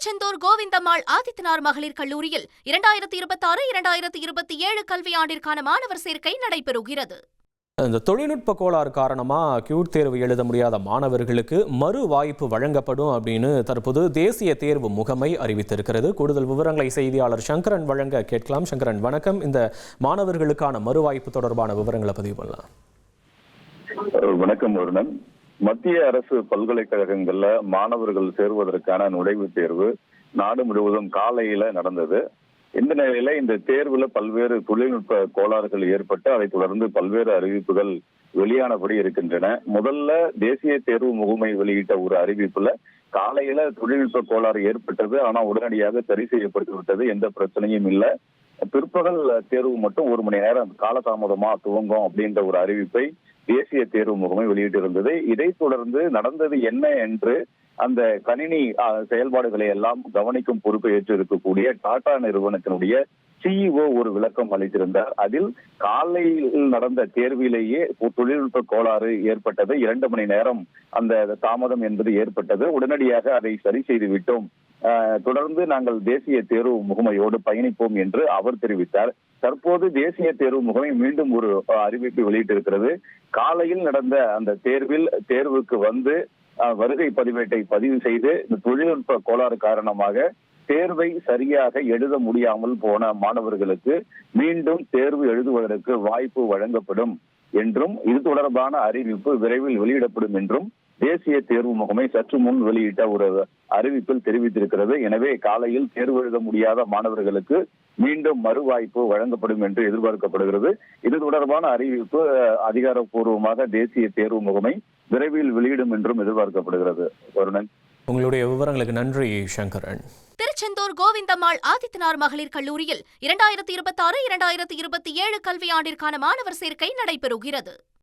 திருச்செந்தூர் கோவிந்தம்மாள் ஆதித்தனார் மகளிர் கல்லூரியில் 2026-2027 கல்வியாண்டிற்கான மாணவர் சேர்க்கை நடைபெறுகிறது. இந்த தொழில்நுட்ப கோளாறு காரணமாக கியூட் தேர்வு எழுத முடியாத மாணவர்களுக்கு மறு வாய்ப்பு வழங்கப்படும் அப்படின்னு தற்போது தேசிய தேர்வு முகமை அறிவித்திருக்கிறது. கூடுதல் விவரங்களை செய்தியாளர் சங்கரன் வழங்க கேட்கலாம். சங்கரன், வணக்கம். இந்த மாணவர்களுக்கான மறு வாய்ப்பு தொடர்பான விவரங்களை பதிவு பண்ணலாம். வணக்கம் வருணன். மத்திய அரசு பல்கலைக்கழகங்கள்ல மாணவர்கள் சேர்வதற்கான நுழைவுத் தேர்வு நாடு முழுவதும் காலையில நடந்தது. இந்த நிலையில இந்த தேர்வுல பல்வேறு தொழில்நுட்ப கோளாறுகள் ஏற்பட்டு அதை தொடர்ந்து பல்வேறு அறிவிப்புகள் வெளியானபடி இருக்கின்றன. முதல்ல தேசிய தேர்வு முகமை வெளியிட்ட ஒரு அறிவிப்புல காலையில தொழில்நுட்ப கோளாறு ஏற்பட்டது, ஆனா உடனடியாக சரி செய்யப்பட்டு விட்டது, எந்த பிரச்சனையும் இல்லை. பிற்பகல் தேர்வு மட்டும் 1 மணி நேரம் காலதாமதமா துவங்கும் அப்படின்ற ஒரு அறிவிப்பை தேசிய தேர்வு முகமை வெளியிட்டிருந்தது. இதைத் தொடர்ந்து நடந்தது என்ன என்று அந்த கணினி செயல்பாடுகளை எல்லாம் கவனிக்கும் பொறுப்பை ஏற்று இருக்கக்கூடிய டாடா நிறுவனத்தினுடைய சிஇஓ ஒரு விளக்கம் அளித்திருந்தார். அதில் காலையில் நடந்த தேர்விலேயே தொழில்நுட்ப கோளாறு ஏற்பட்டது, 2 மணி நேரம் அந்த தாமதம் என்பது ஏற்பட்டது. உடனடியாக அதை சரி செய்து விட்டோம், தொடர்ந்து நாங்கள் தேசிய தேர்வு முகமையோடு பயணிப்போம் என்று அவர் தெரிவித்தார். தற்போது தேசிய தேர்வு முகமை மீண்டும் ஒரு அறிவிப்பு வெளியிட்டிருக்கிறது. காலையில் நடந்த அந்த தேர்வுக்கு வந்து வருகை பதிவேட்டை பதிவு செய்து இந்த தொழில்நுட்ப கோளாறு காரணமாக தேர்வை சரியாக எழுத முடியாமல் போன மாணவர்களுக்கு மீண்டும் தேர்வு எழுதுவதற்கு வாய்ப்பு வழங்கப்படும் என்றும் இது தொடர்பான அறிவிப்பு விரைவில் வெளியிடப்படும் என்றும் தேசிய தேர்வு முகமை சற்று முன் வெளியிட்ட ஒரு அறிவிப்பில் தெரிவித்திருக்கிறது. எனவே காலையில் தேர்வு எழுத முடியாத மாணவர்களுக்கு மீண்டும் மறு வாய்ப்பு வழங்கப்படும் என்று எதிர்பார்க்கப்படுகிறது. இது தொடர்பான அறிவிப்பு அதிகாரப்பூர்வமாக தேசிய தேர்வு முகமை விரைவில் வெளியிடும் என்றும் எதிர்பார்க்கப்படுகிறது. வருணன், உங்களுடைய விவரங்களுக்கு நன்றி சங்கரன். திருச்செந்தூர் கோவிந்தம்மாள் ஆதித்தனார் மகளிர் கல்லூரியில் 2026-2027 கல்வியாண்டிற்கான மாணவர் சேர்க்கை நடைபெறுகிறது.